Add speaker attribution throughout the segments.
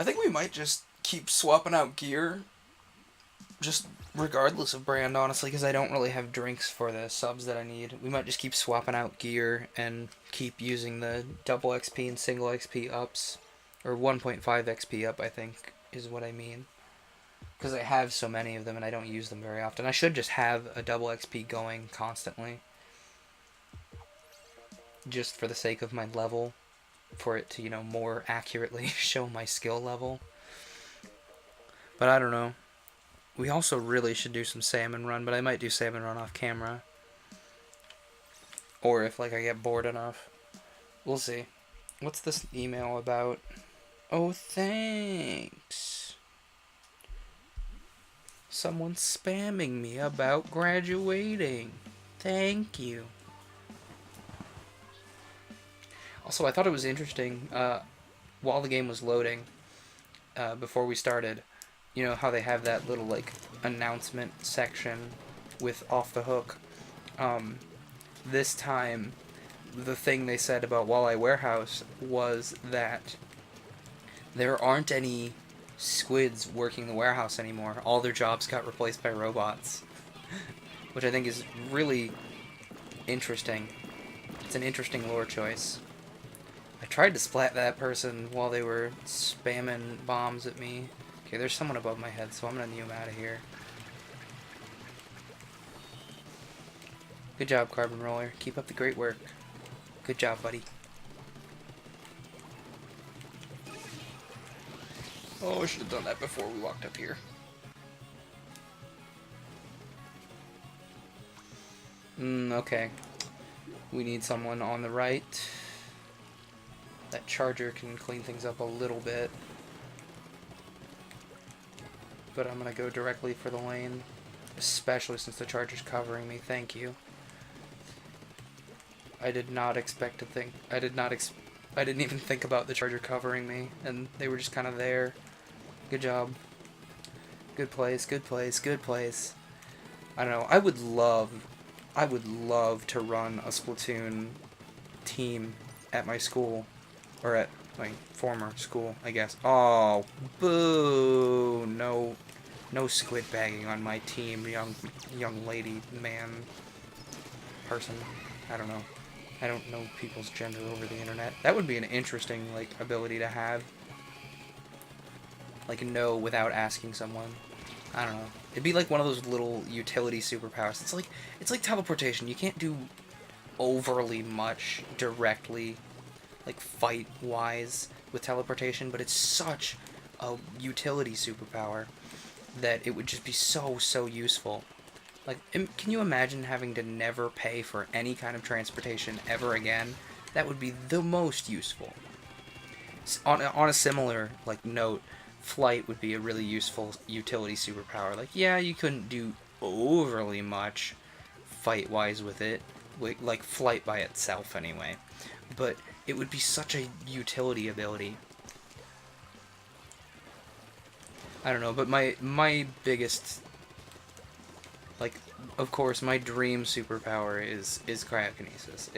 Speaker 1: I think we might just keep swapping out gear, just regardless of brand, honestly, because I don't really have drinks for the subs that I need. We might just keep swapping out gear and keep using the double XP and single XP ups, or 1.5 XP up, I think, is what I mean. Because I have so many of them and I don't use them very often. I should just have a double XP going constantly, just for the sake of my level, for it to, more accurately show my skill level. But I don't know. We also really should do some salmon run, but I might do salmon run off camera. Or if, I get bored enough. We'll see. What's this email about? Oh, thanks. Someone's spamming me about graduating. Thank you. Also, I thought it was interesting, while the game was loading, before we started, you know how they have that little, announcement section with Off the Hook? This time, the thing they said about Walleye Warehouse was that there aren't any squids working the warehouse anymore. All their jobs got replaced by robots. Which I think is really interesting. It's an interesting lore choice. I tried to splat that person while they were spamming bombs at me. Okay, there's someone above my head, so I'm gonna new him out of here. Good job, Carbon Roller. Keep up the great work. Good job, buddy. Oh, I should have done that before we walked up here. Okay. We need someone on the right. That charger can clean things up a little bit. But I'm gonna go directly for the lane. Especially since the charger's covering me. Thank you. I did not expect to think... I didn't even think about the charger covering me. And they were just kind of there. Good job. Good place, good place, good place. I don't know. I would love to run a Splatoon team at my school. Or at my former school, I guess. Oh, boo! No squid bagging on my team, young lady, man, person. I don't know. I don't know people's gender over the internet. That would be an interesting, ability to have. Know without asking someone. I don't know. It'd be like one of those little utility superpowers. It's like teleportation. You can't do overly much directly, fight-wise with teleportation, but it's such a utility superpower that it would just be so useful. Can you imagine having to never pay for any kind of transportation ever again? That would be the most useful. On a similar, note, flight would be a really useful utility superpower. Yeah, you couldn't do overly much fight-wise with it, flight by itself anyway, but it would be such a utility ability. I don't know, but my biggest, of course, my dream superpower is cryokinesis.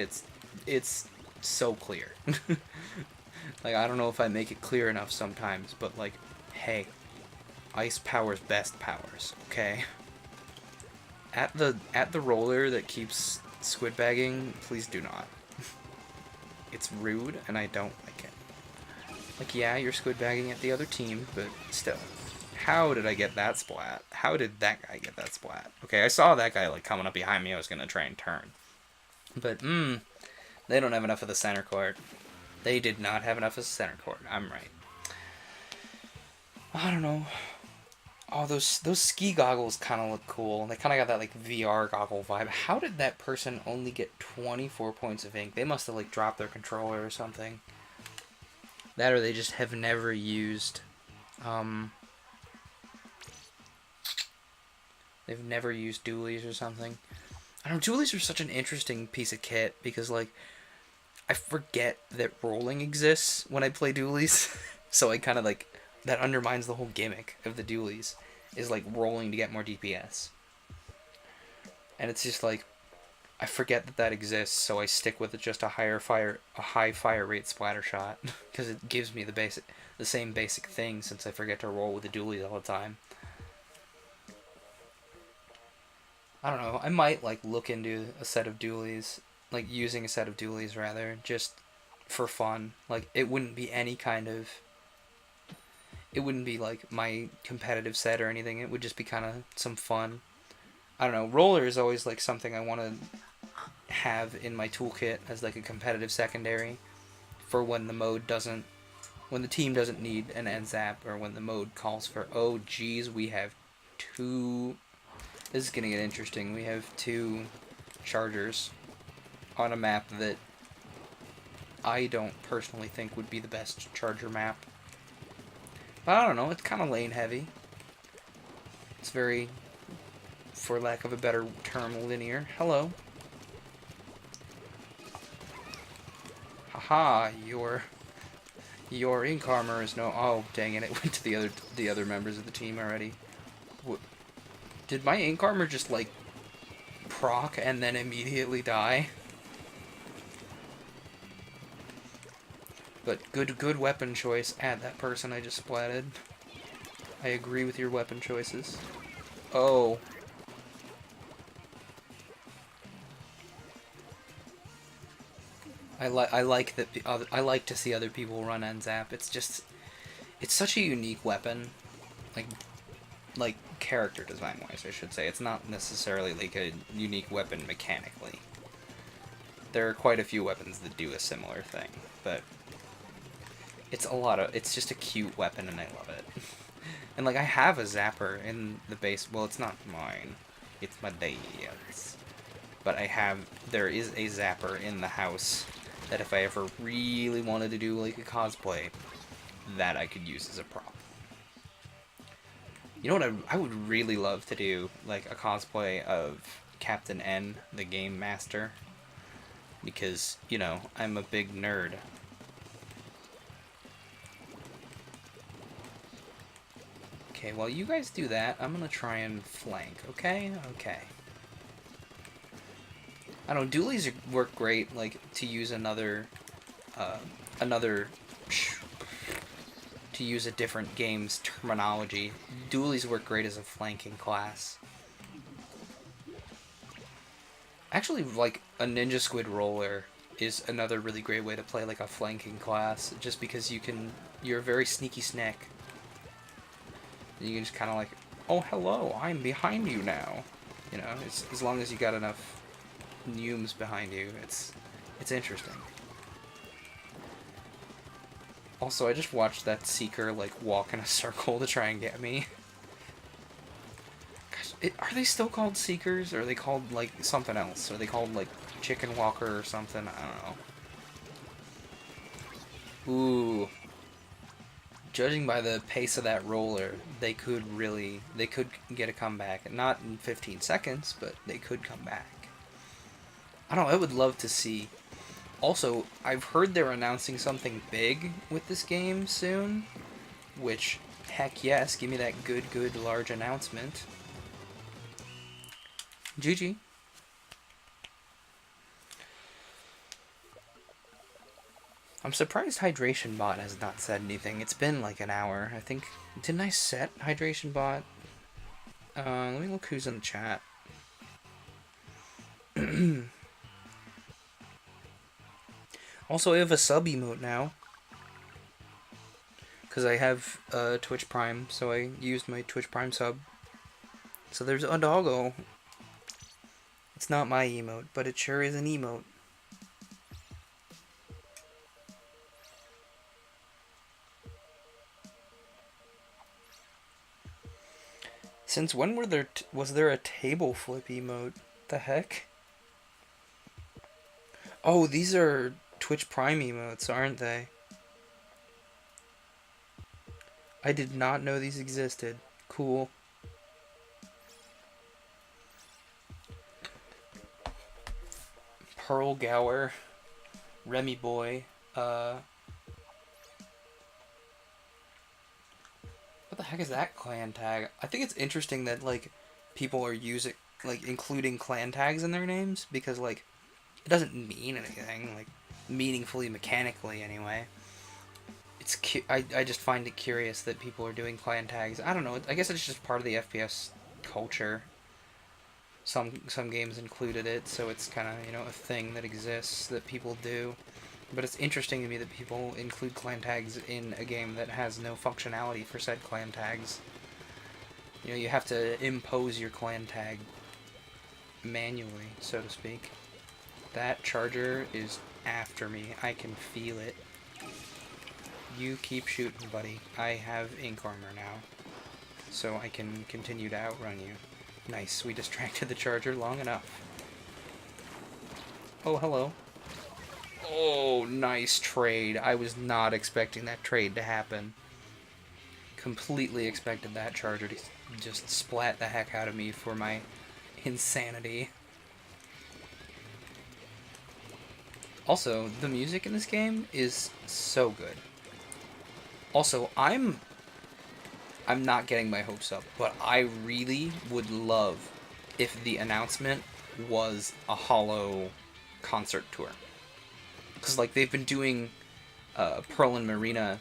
Speaker 1: It's so clear. I don't know if I make it clear enough sometimes, but hey, ice powers best powers, okay? At the roller that keeps squid bagging, please do not. It's rude, and I don't like it. Yeah, you're squid bagging at the other team, but still. How did I get that splat? How did that guy get that splat? Okay, I saw that guy, coming up behind me. I was gonna try and turn. But, they don't have enough of the center court. They did not have enough of the center court. I'm right. I don't know. Oh, those ski goggles kind of look cool. They kind of got that, VR goggle vibe. How did that person only get 24 points of ink? They must have, dropped their controller or something. That or they just have never used, they've never used dualies or something. I don't know, dualies are such an interesting piece of kit, because, I forget that rolling exists when I play dualies. So I kind of, that undermines the whole gimmick of the dualies, is, rolling to get more DPS. And it's just, I forget that that exists, so I stick with just a high fire rate splatter shot because it gives me the same basic thing since I forget to roll with the dualies all the time. I don't know. I might like look into a set of dualies, like using a set of dualies rather, just for fun. Like it wouldn't be like my competitive set or anything. It would just be kind of some fun. I don't know. Roller is always like something I want to have in my toolkit as like a competitive secondary for when the team doesn't need an end zap or when the mode calls for, oh geez, we have two. This is gonna get interesting. We have two chargers on a map that I don't personally think would be the best charger map. But I don't know. It's kind of lane heavy. It's very, for lack of a better term, linear. Hello. Haha, your ink armor is no. Oh, dang it! It went to the other members of the team already. Did my ink armor just like proc and then immediately die? But good weapon choice. Add that person I just splatted. I agree with your weapon choices. Oh. I like that I like to see other people run NZAP. It's such a unique weapon. Like character design wise, I should say. It's not necessarily like a unique weapon mechanically. There are quite a few weapons that do a similar thing, but it's just a cute weapon and I love it. And like I have a zapper in the base. Well, it's not mine. It's my dad's. But there is a zapper in the house that if I ever really wanted to do like a cosplay, that I could use as a prop. You know what I would really love to do? Like a cosplay of Captain N, the Game Master. Because, you know, I'm a big nerd. Okay, while you guys do that, I'm gonna try and flank, okay? Okay. I don't know, dualies work great, like, to use to use a different game's terminology. Dualies work great as a flanking class. Actually, like, a Ninja Squid Roller is another really great way to play, like, a flanking class, just because you're a very sneaky snack. You can just kind of like, oh, hello, I'm behind you now. You know, as long as you got enough neumes behind you, it's interesting. Also, I just watched that Seeker, like, walk in a circle to try and get me. Gosh, are they still called Seekers? Or are they called, like, something else? Are they called, like, Chicken Walker or something? I don't know. Ooh. Judging by the pace of that roller, they could get a comeback. Not in 15 seconds, but they could come back. I don't know, I would love to see. Also, I've heard they're announcing something big with this game soon, which, heck yes, give me that good large announcement. GG. I'm surprised Hydration Bot has not said anything. It's been like an hour. I think, didn't I set Hydration Bot? Let me look who's in the chat. Also, I have a sub emote now. Because I have Twitch Prime, so I used my Twitch Prime sub. So there's a doggo. It's not my emote, but it sure is an emote. Since when was there a table flip emote? The heck? Oh, these are Twitch Prime emotes, aren't they? I did not know these existed. Cool. Pearl Gower, Remy Boy, what the heck is that clan tag? I think it's interesting that, like, people are using... like including clan tags in their names, because like it doesn't mean anything, like meaningfully, mechanically anyway. I just find it curious that people are doing clan tags. I don't know. I guess it's just part of the FPS culture. Some games included it, so it's kind of, a thing that exists that people do. But it's interesting to me that people include clan tags in a game that has no functionality for said clan tags. You have to impose your clan tag manually, so to speak. That charger is after me. I can feel it. You keep shooting, buddy. I have ink armor now, so I can continue to outrun you. Nice, we distracted the charger long enough. Oh, hello. Oh, nice trade. I was not expecting that trade to happen. Completely expected that charger to just splat the heck out of me for my insanity. Also, the music in this game is so good. Also, I'm not getting my hopes up, but I really would love if the announcement was a Hollow concert tour. Because, like, they've been doing Pearl and Marina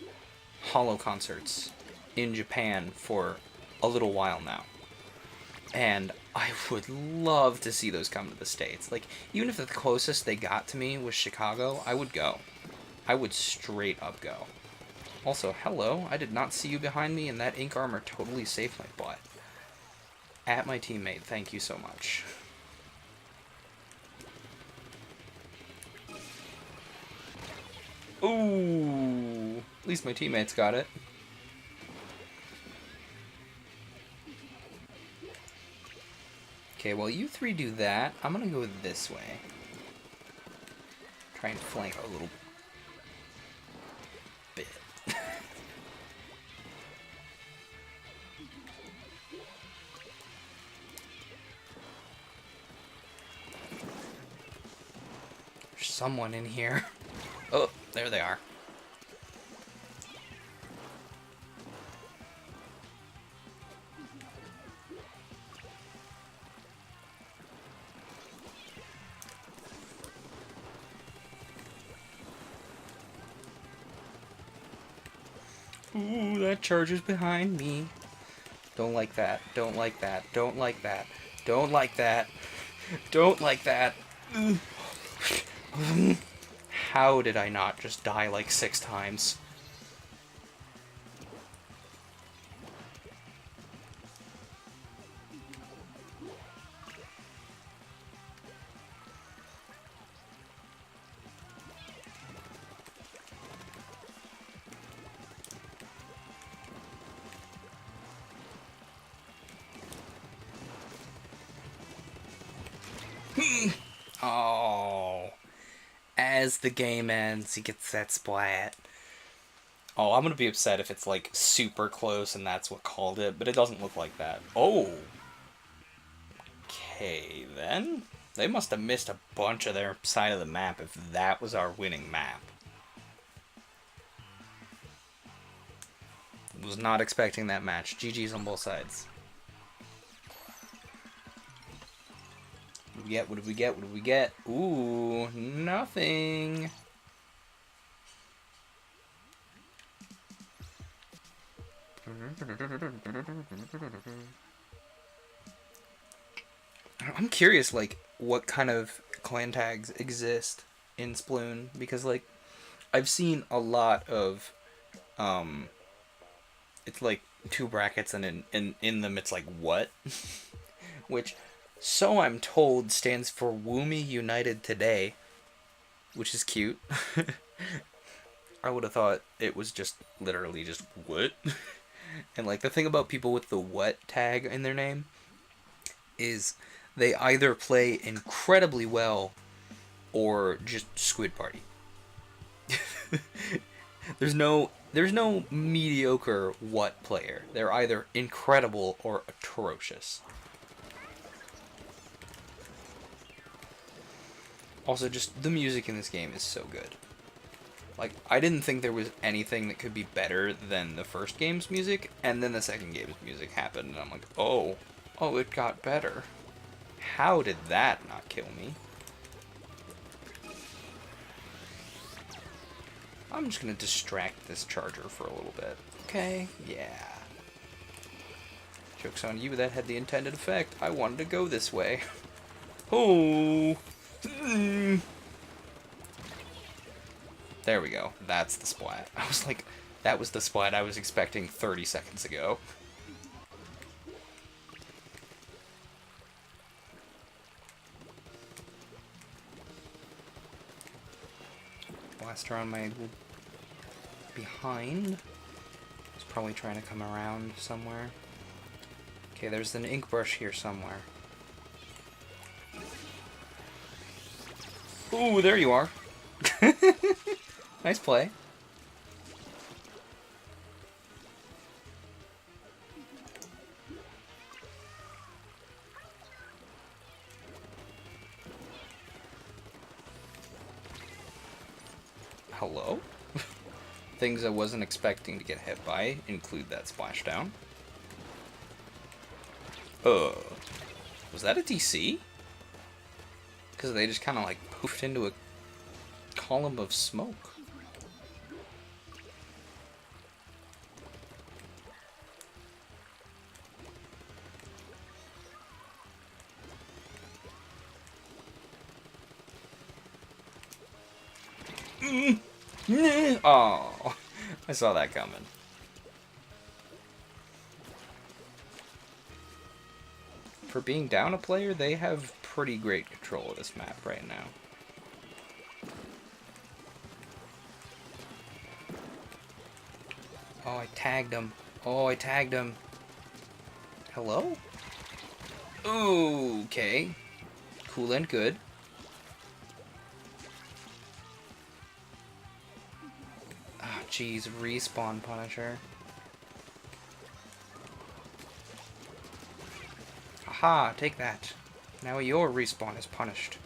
Speaker 1: Hollow concerts in Japan for a little while now. And I would love to see those come to the States. Like, even if the closest they got to me was Chicago, I would go. I would straight up go. Also, hello, I did not see you behind me, and that ink armor totally saved my butt. At my teammate, thank you so much. Ooh, at least my teammates got it. Okay, while you three do that, I'm gonna go this way. Try and flank a little bit. There's someone in here. Oh, there they are. Ooh, that charger's behind me. Don't like that. Don't like that. Don't like that. Don't like that. Don't like that. How did I not just die like 6 times? Oh. As the game ends, he gets that splat. Oh, I'm gonna be upset if it's like super close and that's what called it, but it doesn't look like that. Oh. Okay, then. They must have missed a bunch of their side of the map if that was our winning map. Was not expecting that match. GG's on both sides. What did we get? What did we get? What did we get? Ooh, nothing. I'm curious, like, what kind of clan tags exist in Splatoon, because, like, I've seen a lot of, it's like 2 brackets, and in them it's like, what? Which, so I'm told, stands for Woomy United Today, which is cute. I would have thought it was just literally just what? And like the thing about people with the what tag in their name is they either play incredibly well or just Squid Party. There's no mediocre what player. They're either incredible or atrocious. Also, just the music in this game is so good. Like, I didn't think there was anything that could be better than the first game's music, and then the second game's music happened, and I'm like, oh, it got better. How did that not kill me? I'm just gonna distract this charger for a little bit. Okay, yeah. Joke's on you, that had the intended effect. I wanted to go this way. Oh! There we go. That's the splat. I was like, that was the splat I was expecting 30 seconds ago. Blaster on my behind. He's probably trying to come around somewhere. Okay, there's an ink brush here somewhere. Ooh, there you are. Nice play. Hello? Things I wasn't expecting to get hit by include that splashdown. Was that a DC? Because they just kind of like poofed into a column of smoke. Oh, I saw that coming. For being down a player, they have pretty great control of this map right now. Oh, I tagged him. Oh, I tagged him. Hello? Okay. Cool and good. Oh, jeez. Respawn Punisher. Aha, take that. Now your respawn is punished.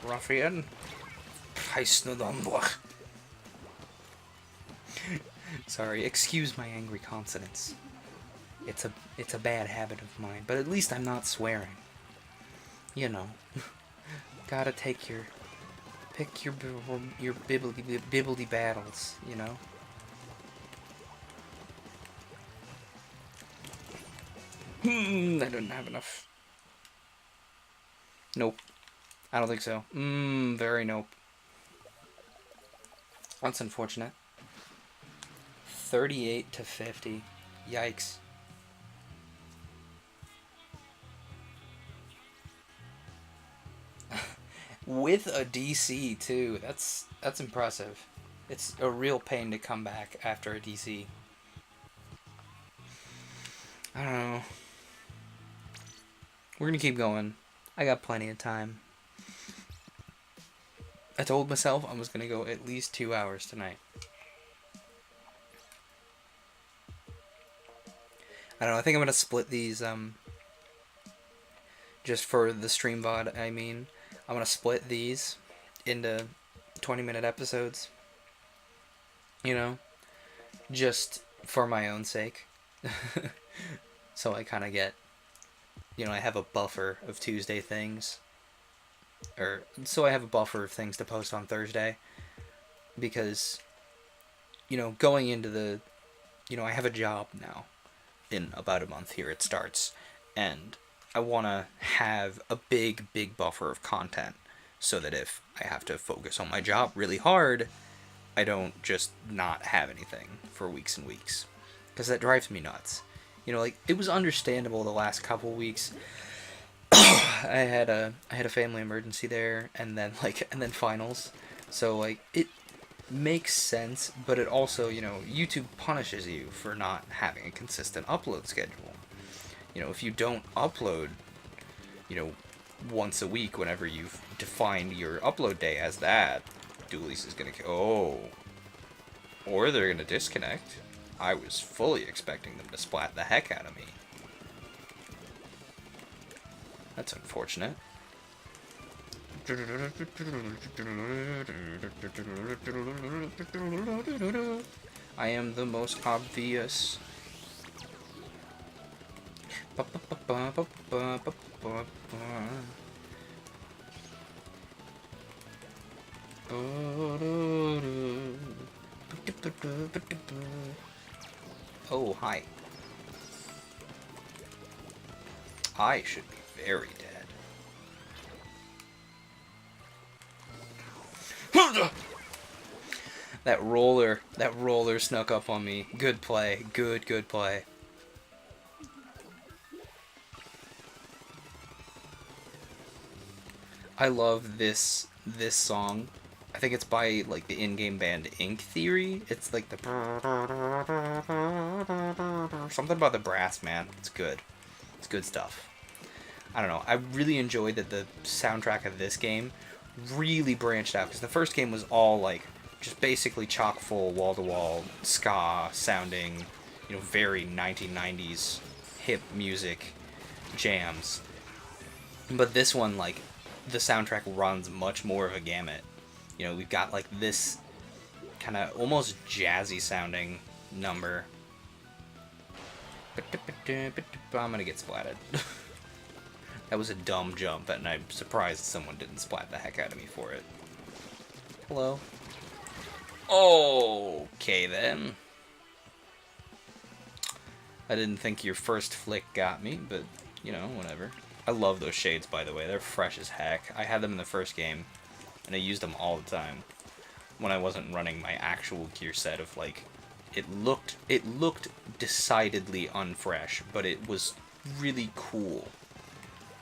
Speaker 1: Ruffian. Sorry, excuse my angry consonants. It's a bad habit of mine, but at least I'm not swearing. You know. Gotta take your pick your bibbledy battles, you know. I don't have enough. Nope. I don't think so. Very nope. That's unfortunate. 38 to 50. Yikes. With a DC too. That's impressive. It's a real pain to come back after a DC. I don't know. We're gonna keep going. I got plenty of time. I told myself I was gonna go at least 2 hours tonight. I don't know, I think I'm gonna split these, just for the stream VOD, I mean. I'm gonna split these into 20-minute episodes. You know? Just for my own sake. So I kind of get, you know, I have a buffer of Tuesday things. Or, so I have a buffer of things to post on Thursday. Because, you know, going into the, you know, I have a job now. In about a month here it starts. And I want to have a big buffer of content. So that if I have to focus on my job really hard, I don't just not have anything for weeks and weeks. Because that drives me nuts. You know, like, it was understandable the last couple weeks. I had a family emergency there, and then finals. So, like, it makes sense, but it also, you know, YouTube punishes you for not having a consistent upload schedule. You know, if you don't upload, you know, once a week whenever you've defined your upload day as that, Doolies is gonna... Oh. Or they're gonna disconnect. I was fully expecting them to splat the heck out of me. That's unfortunate. I am the most obvious. Oh, hi. I should be very dead. That roller snuck up on me. Good play. Good play. I love this song. I think it's by like the in-game band Ink Theory. It's like the something about the brass, man. It's good. It's good stuff. I don't know. I really enjoyed that the soundtrack of this game really branched out because the first game was all like just basically chock full wall-to-wall ska sounding, very 1990s hip music jams. But this one, like, the soundtrack runs much more of a gamut. We've got like this kind of almost jazzy sounding number. I'm gonna get splatted. That was a dumb jump, and I'm surprised someone didn't splat the heck out of me for it. Hello. Okay, then. I didn't think your first flick got me, but, whatever. I love those shades, by the way. They're fresh as heck. I had them in the first game, and I used them all the time when I wasn't running my actual gear set of, like, it looked decidedly unfresh, but it was really cool,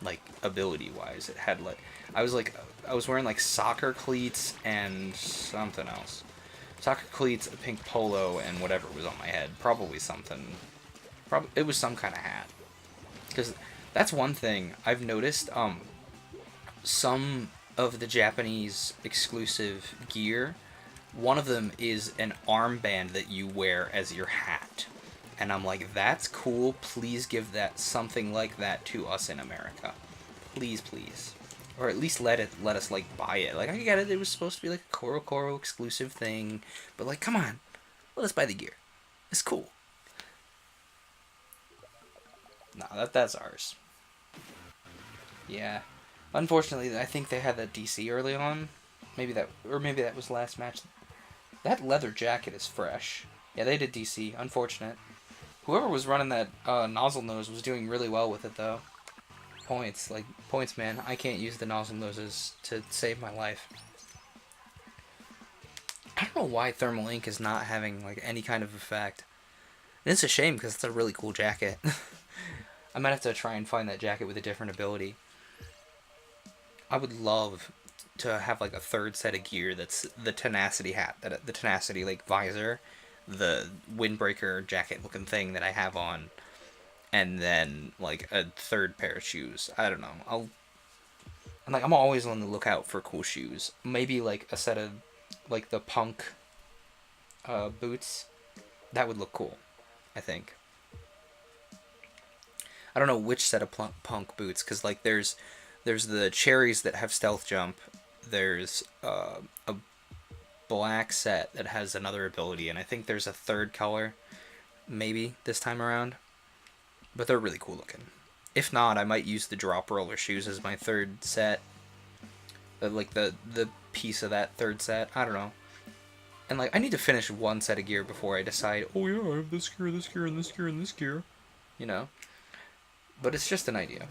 Speaker 1: like, ability-wise. It had, like, I was wearing, like, soccer cleats and something else. Soccer cleats, a pink polo, and whatever was on my head. Probably something. It was some kind of hat. Because that's one thing I've noticed. Some of the Japanese exclusive gear, one of them is an armband that you wear as your hat. And I'm like, that's cool. Please give that something like that to us in America. Please, please. Or at least let us, like, buy it. Like, I get it, it was supposed to be, like, a Koro exclusive thing. But, like, come on. Let us buy the gear. It's cool. Nah, that's ours. Yeah. Unfortunately, I think they had that DC early on. Maybe that was last match. That leather jacket is fresh. Yeah, they did DC. Unfortunate. Whoever was running that nozzle nose was doing really well with it, though. Points, man. I can't use the nozzle noses to save my life. I don't know why thermal ink is not having, like, any kind of effect. And it's a shame, because it's a really cool jacket. I might have to try and find that jacket with a different ability. I would love to have, like, a third set of gear that's the tenacity hat, the tenacity, like, visor, the windbreaker jacket looking thing that I have on, and then, like, a third pair of shoes. I don't know. I'm always on the lookout for cool shoes. Maybe, like, a set of, like, the punk boots. That would look cool, I think. I don't know which set of punk boots, because, like, there's the cherries that have stealth jump. There's a black set that has another ability, and I think there's a third color, maybe, this time around. But they're really cool looking. If not, I might use the drop roller shoes as my third set. Like, the piece of that third set. I don't know. And, like, I need to finish one set of gear before I decide, oh yeah, I have this gear, this gear, and this gear, and this gear. But it's just an idea.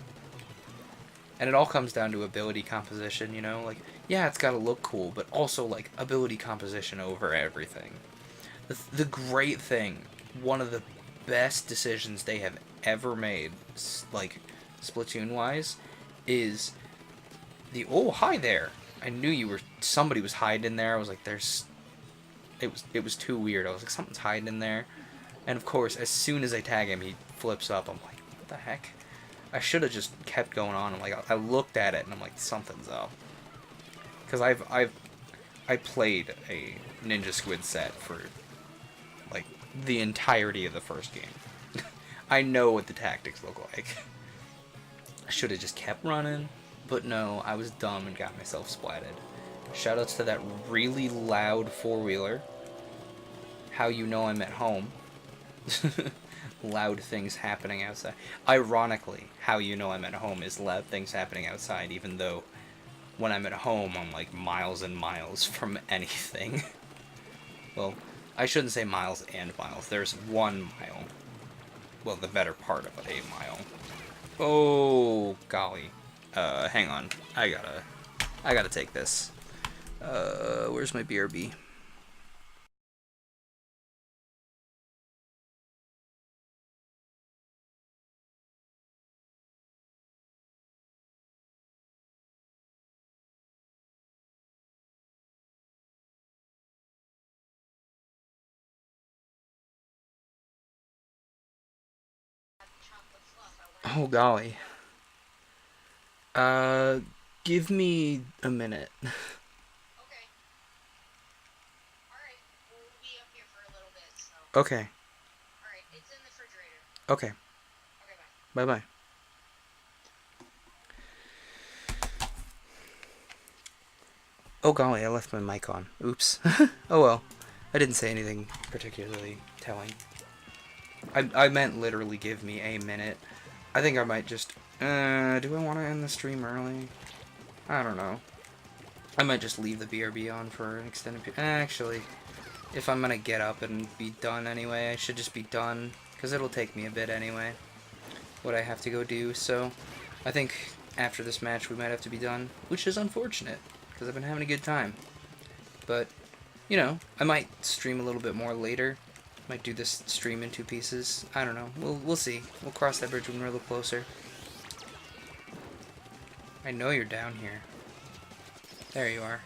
Speaker 1: And it all comes down to ability composition, Like, yeah, it's gotta look cool, but also, like, ability composition over everything. The great thing, one of the best decisions they have ever made, like, Splatoon-wise, is the... Oh, hi there! I knew somebody was hiding in there. I was like, it was too weird. I was like, something's hiding in there. And, of course, as soon as I tag him, he flips up. I'm like, what the heck? I should have just kept going on. I'm like, I looked at it, and I'm like, something's up. Because I played a Ninja Squid set for, like, the entirety of the first game. I know what the tactics look like. I should have just kept running, but no, I was dumb and got myself splatted. Shoutouts to that really loud four-wheeler. How you know I'm at home. loud things happening outside. Ironically, how you know I'm at home is loud things happening outside, even though when I'm at home, I'm like miles and miles from anything. Well, I shouldn't say miles and miles. There's 1 mile. Well, the better part of a mile. Oh, golly. Hang on. I gotta take this. Where's my BRB? Oh, golly. Uh, give me a minute. Okay. Okay. Bye bye. Oh golly, I left my mic on. Oops. Oh well. I didn't say anything particularly telling. I meant literally give me a minute. I think I might just... do I want to end the stream early? I don't know. I might just leave the BRB on for an extended period. Actually, if I'm gonna get up and be done anyway, I should just be done. Because it'll take me a bit anyway. What I have to go do, so... I think after this match we might have to be done. Which is unfortunate. Because I've been having a good time. But, you know, I might stream a little bit more later. Might do this stream in 2 pieces. I don't know. We'll see. We'll cross that bridge when we're a little closer. I know you're down here. There you are.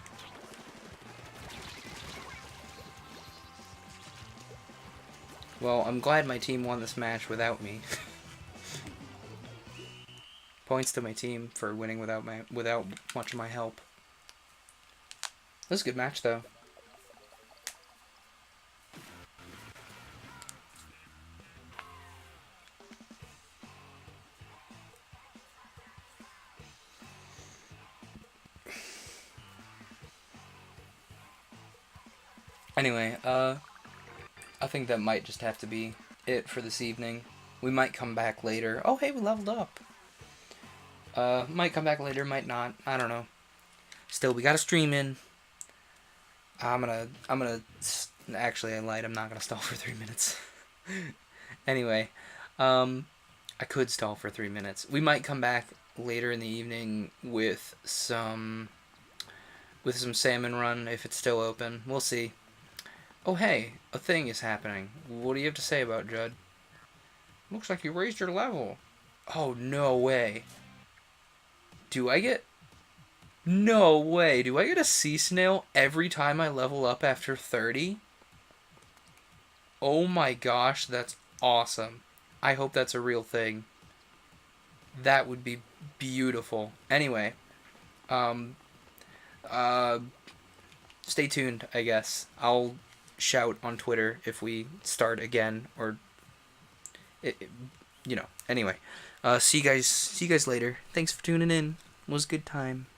Speaker 1: Well, I'm glad my team won this match without me. Points to my team for winning without much of my help. This is a good match, though. Anyway, I think that might just have to be it for this evening. We might come back later. Oh, hey, we leveled up. Might come back later, might not. I don't know. Still, we got a stream in. Actually, I lied. I'm not gonna stall for 3 minutes. Anyway, I could stall for 3 minutes. We might come back later in the evening with some salmon run if it's still open. We'll see. Oh, hey, a thing is happening. What do you have to say about Judd? Looks like you raised your level. Oh, no way. Do I get... No way. Do I get a sea snail every time I level up after 30? Oh my gosh, that's awesome. I hope that's a real thing. That would be beautiful. Anyway, um, uh, stay tuned, I guess. I'll shout on Twitter if we start again, or, you know. Anyway, see you guys later. Thanks for tuning in. It was a good time.